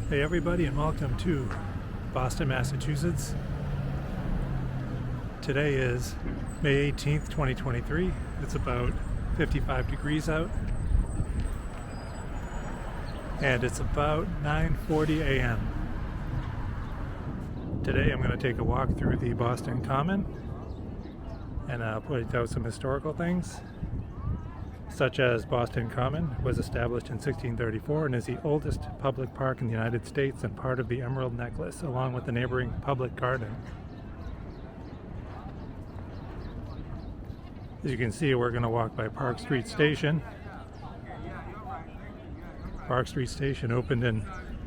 Hey everybody, and welcome to Boston, Massachusetts. Today is May 18th, 2023. It's about 55 degrees out. And it's about 9:40 a.m. Today I'm going to take a walk through the Boston Common and point out some historical things, such as Boston Common was established in 1634 and is the oldest public park in the United States and part of the Emerald Necklace, along with the neighboring public garden. As you can see, we're going to walk by Park Street Station. Park Street Station opened in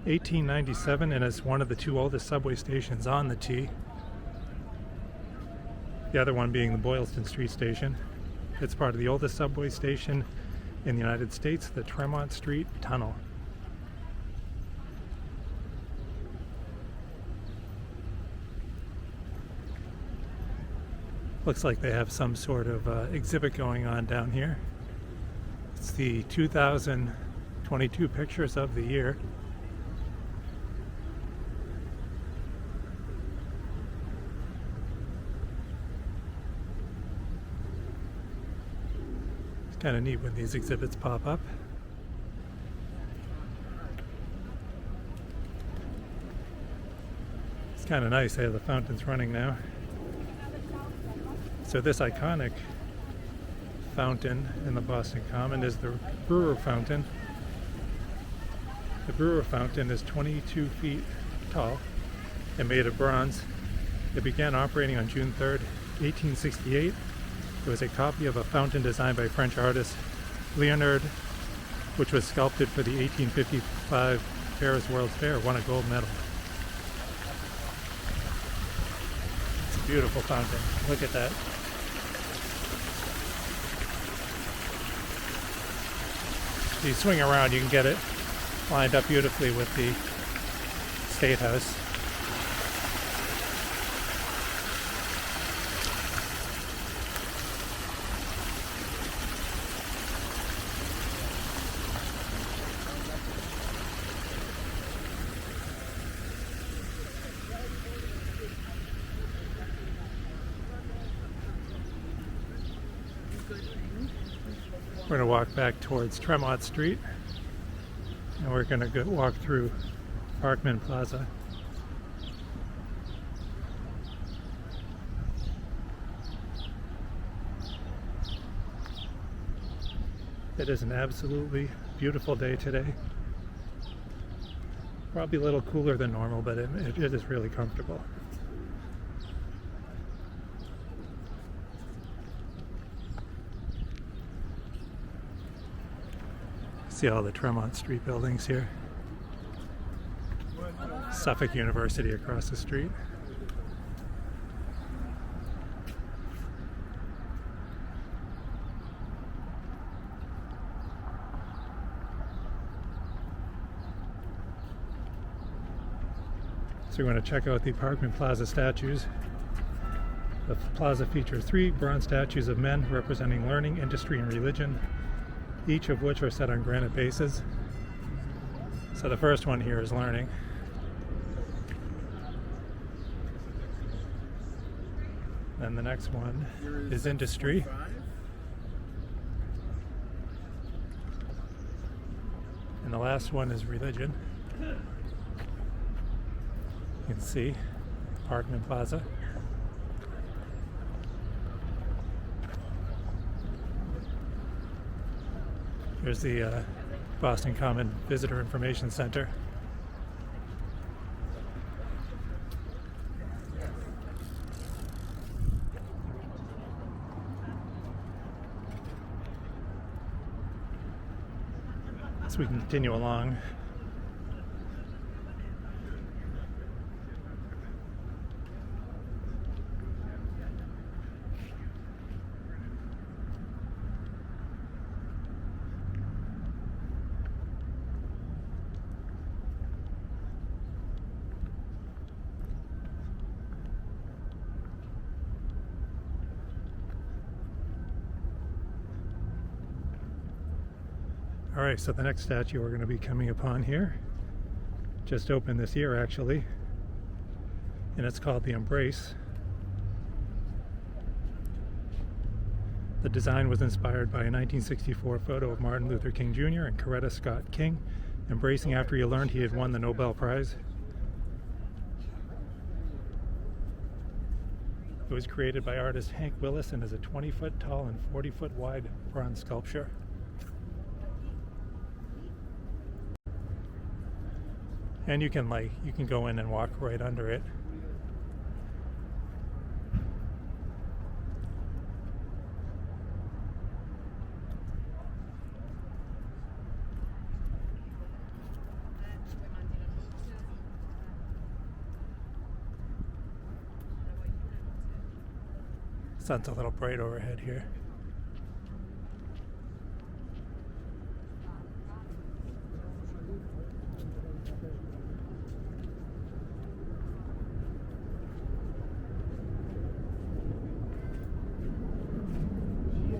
1897 and is one of the two oldest subway stations on the T. The other one being the Boylston Street Station. It's part of the oldest subway station in the United States, the Tremont Street Tunnel. Looks like they have some sort of exhibit going on down here. It's the 2022 Pictures of the Year. Kind of neat when these exhibits pop up. It's kind of nice. They have the fountains running now. So this iconic fountain in the Boston Common is the Brewer Fountain. The Brewer Fountain is 22 feet tall and made of bronze. It began operating on June 3rd, 1868. It was a copy of a fountain designed by French artist Leonard, which was sculpted for the 1855 Paris World's Fair, won a gold medal. It's a beautiful fountain. Look at that. If you swing around, you can get it lined up beautifully with the State House. We're going to walk back towards Tremont Street, and we're going to walk through Parkman Plaza. It is an absolutely beautiful day today. Probably a little cooler than normal, but it is really comfortable. See all the Tremont Street buildings here. Suffolk University across the street. So we're going to check out the Parkman Plaza statues. The plaza features 3 bronze statues of men representing learning, industry, and religion, each of which are set on granite bases. So the first one here is learning. Then the next one is industry. And the last one is religion. You can see Parkman Plaza. Here's the Boston Common Visitor Information Center. So we can continue along. Alright, so the next statue we're going to be coming upon here just opened this year actually, and it's called the Embrace. The design was inspired by a 1964 photo of Martin Luther King Jr. and Coretta Scott King embracing after he learned he had won the Nobel Prize. It was created by artist Hank Willis and is a 20-foot tall and 40-foot wide bronze sculpture. And you can go in and walk right under it. Sun's a little bright overhead here.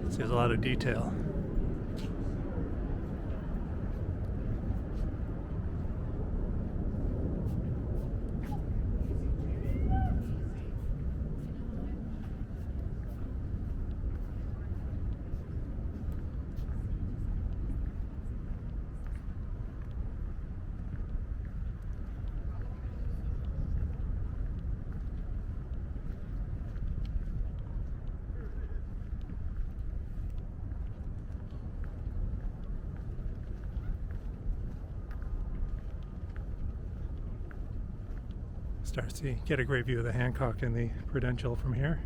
So there's a lot of detail. Start to get a great view of the Hancock and the Prudential from here.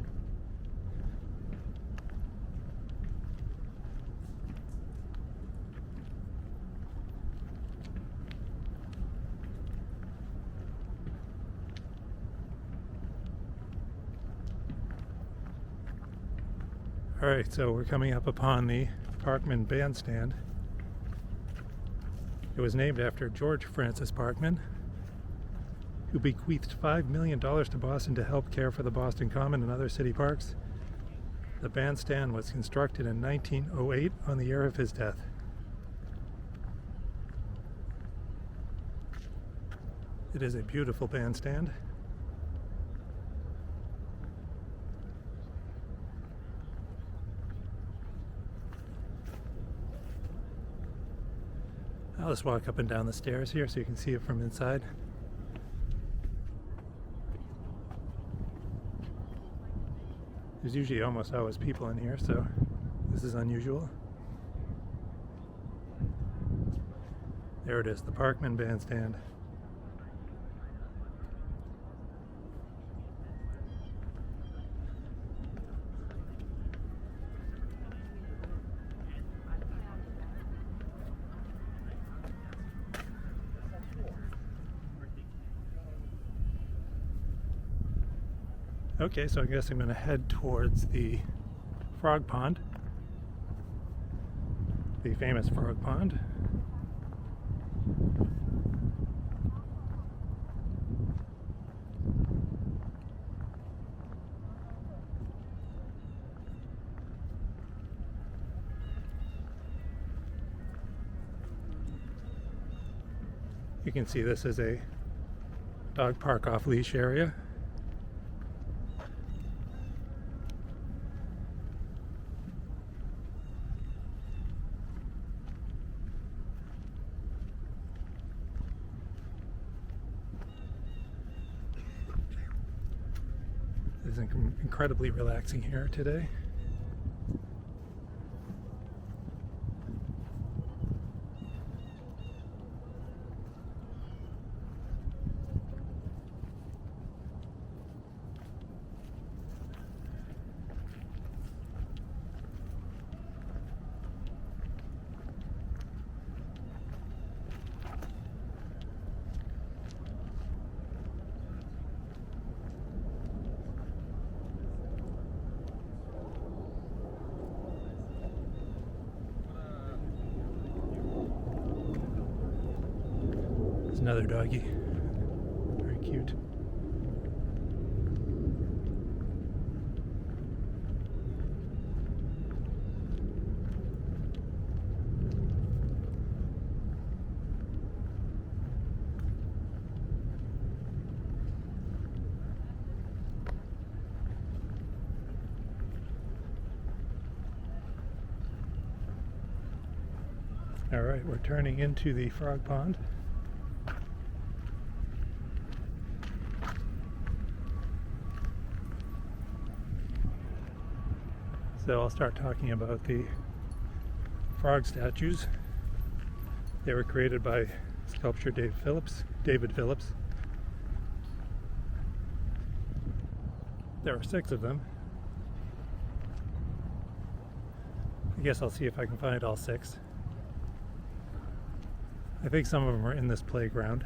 Alright, so we're coming up upon the Parkman Bandstand. It was named after George Francis Parkman, who bequeathed $5 million to Boston to help care for the Boston Common and other city parks. The bandstand was constructed in 1908 on the year of his death. It is a beautiful bandstand. I'll just walk up and down the stairs here so you can see it from inside. There's usually almost always people in here, so this is unusual. There it is, the Parkman Bandstand. Okay, so I guess I'm going to head towards the frog pond, the famous frog pond. You can see this is a dog park off-leash area. It's incredibly relaxing here today. Another doggy. Very cute. Alright, we're turning into the frog pond. So I'll start talking about the frog statues. They were created by sculptor David Phillips. There are 6 of them. I guess I'll see if I can find all 6. I think some of them are in this playground.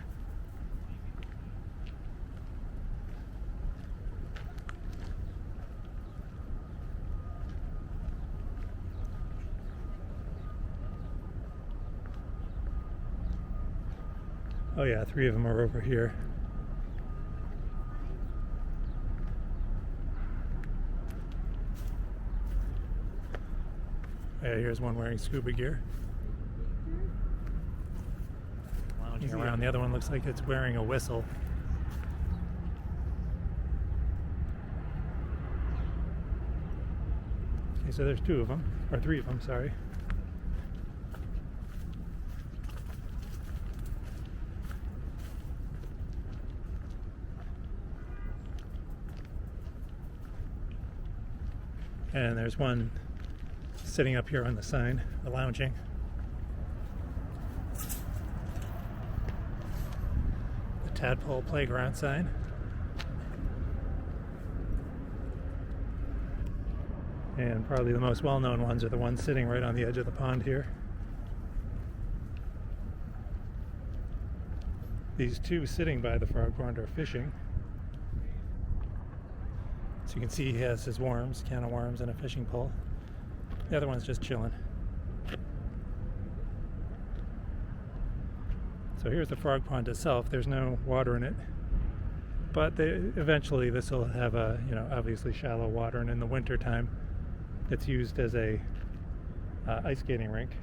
Oh yeah, 3 of them are over here. Yeah, here's one wearing scuba gear. Lounging around. The other one looks like it's wearing a whistle. Okay, so there's 2 of them, or 3 of them, sorry. And there's one sitting up here on the sign, lounging. The Tadpole Playground sign. And probably the most well-known ones are the ones sitting right on the edge of the pond here. These 2 sitting by the frog pond are fishing. So you can see he has his worms, can of worms, and a fishing pole. The other one's just chilling. So here's the frog pond itself. There's no water in it, but eventually this will have a, obviously shallow water, and in the winter time, it's used as a ice skating rink.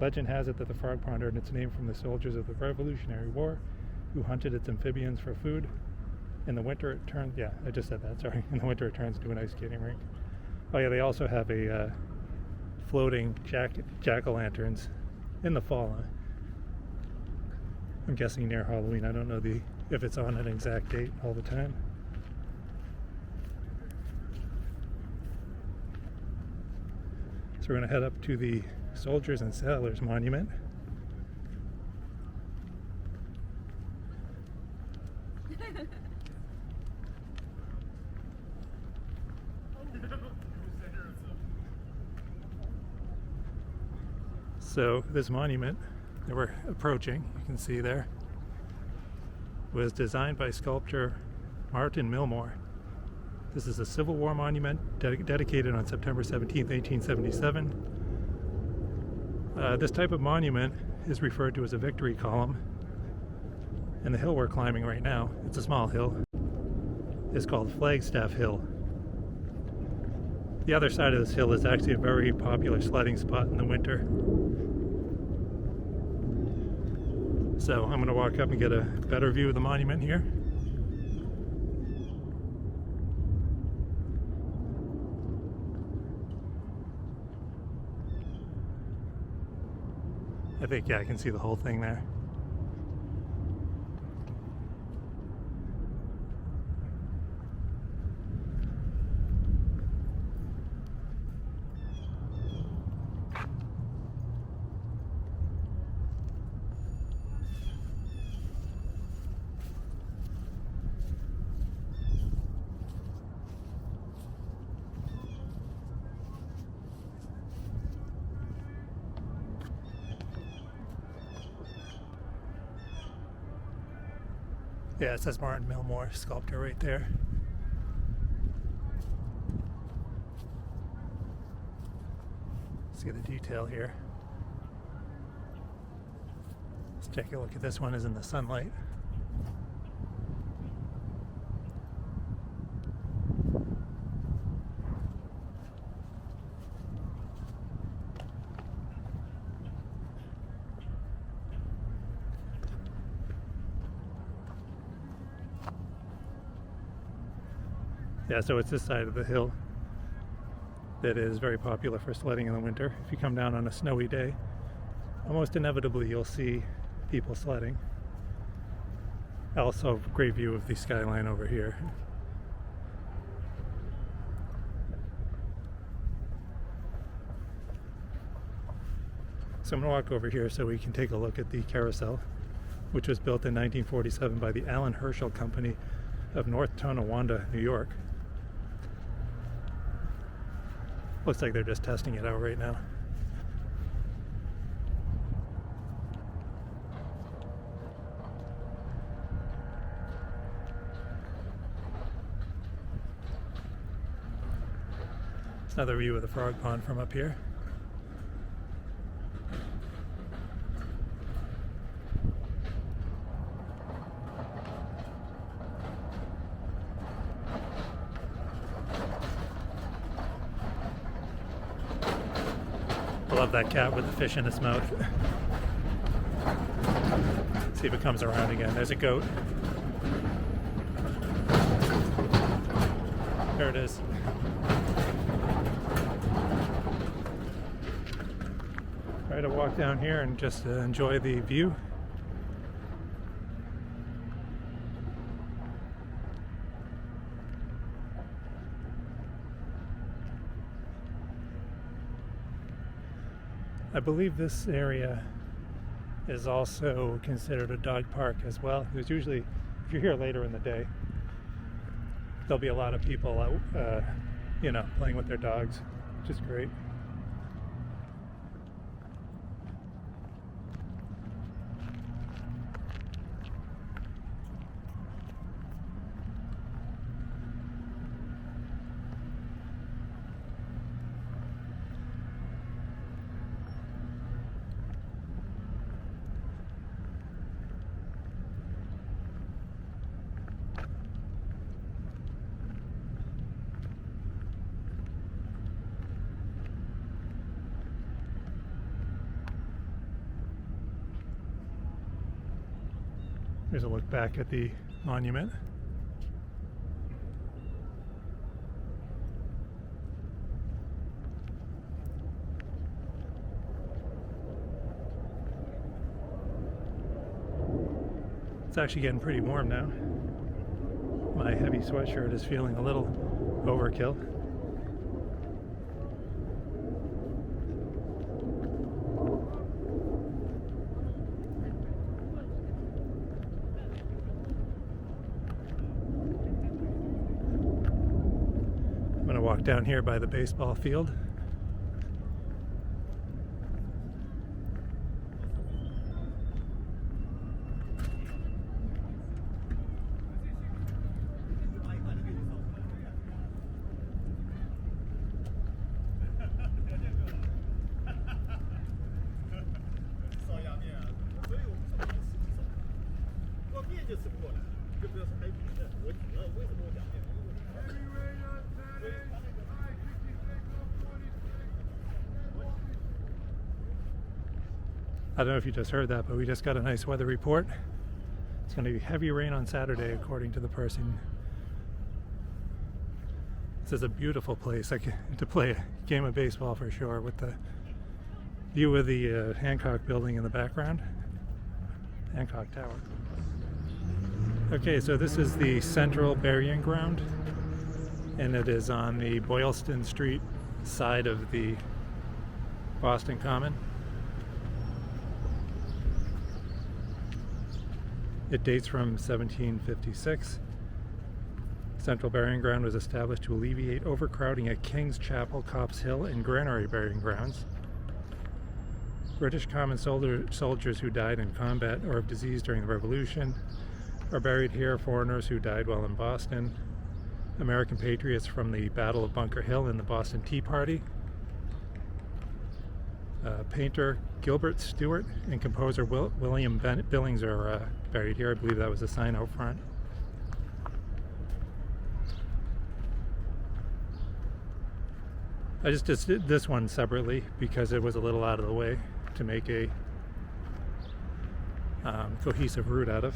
Legend has it that the frog pond earned its name from the soldiers of the Revolutionary War, who hunted its amphibians for food. In the winter it turns, I just said that, sorry. In the winter it turns into an ice skating rink. Oh yeah, they also have a floating jack-o'-lanterns in the fall. I'm guessing near Halloween. I don't know if it's on an exact date all the time. So we're going to head up to the Soldiers and Sailors Monument. So this monument that we're approaching, you can see there, was designed by sculptor Martin Milmore. This is a Civil War monument dedicated on September 17, 1877. This type of monument is referred to as a victory column. And the hill we're climbing right now, it's a small hill, is called Flagstaff Hill. The other side of this hill is actually a very popular sledding spot in the winter. So I'm going to walk up and get a better view of the monument here. I think, I can see the whole thing there. Yeah, it says Martin Milmore, sculptor right there. See the detail here. Let's take a look at this one is in the sunlight. Yeah, so it's this side of the hill that is very popular for sledding in the winter. If you come down on a snowy day, almost inevitably you'll see people sledding. Also, great view of the skyline over here. So I'm going to walk over here so we can take a look at the Carousel, which was built in 1947 by the Allen Herschel Company of North Tonawanda, New York. Looks like they're just testing it out right now. Another view of the frog pond from up here. I love that cat with the fish in its mouth. See if it comes around again. There's a goat. There it is. Try to walk down here and just enjoy the view. I believe this area is also considered a dog park as well. There's usually, if you're here later in the day, there'll be a lot of people out, playing with their dogs, which is great. Here's a look back at the monument. It's actually getting pretty warm now. My heavy sweatshirt is feeling a little overkill. I'm going to walk down here by the baseball field. I don't know if you just heard that, but we just got a nice weather report. It's going to be heavy rain on Saturday, according to the person. This is a beautiful place to play a game of baseball for sure, with the view of the Hancock building in the background. Hancock Tower. Okay, so this is the Central Burying Ground, and it is on the Boylston Street side of the Boston Common. It dates from 1756. Central Burying Ground was established to alleviate overcrowding at King's Chapel, Copp's Hill, and Granary Burying Grounds. British common soldiers who died in combat or of disease during the Revolution are buried here. Foreigners who died while in Boston. American patriots from the Battle of Bunker Hill and the Boston Tea Party. Painter Gilbert Stuart and composer William Billings are buried here. I believe that was a sign out front. I just did this one separately because it was a little out of the way to make a cohesive route out of.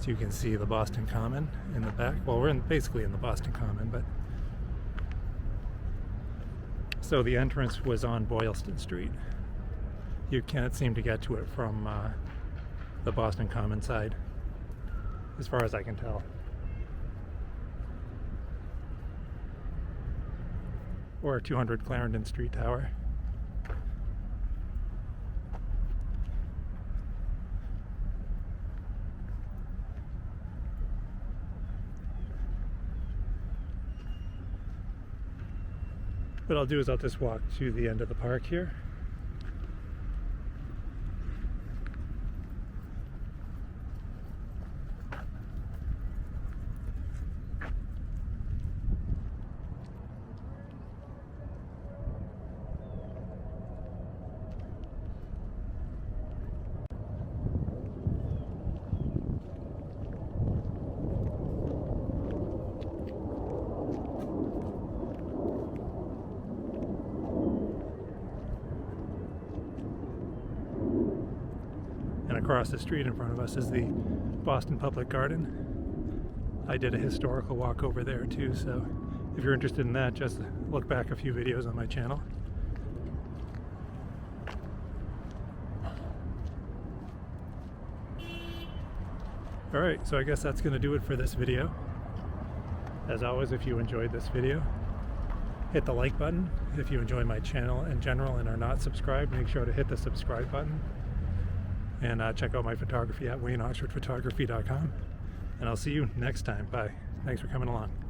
So you can see the Boston Common in the back. Well, we're basically in the Boston Common, but So the entrance was on Boylston Street. You can't seem to get to it from the Boston Common side, as far as I can tell. Or 200 Clarendon Street Tower. What I'll do is I'll just walk to the end of the park here. And across the street in front of us is the Boston Public Garden. I did a historical walk over there too, so if you're interested in that, just look back a few videos on my channel. Alright, so I guess that's going to do it for this video. As always, if you enjoyed this video, hit the like button. If you enjoy my channel in general and are not subscribed, make sure to hit the subscribe button. And check out my photography at WayneOxfordphotography.com. And I'll see you next time. Bye. Thanks for coming along.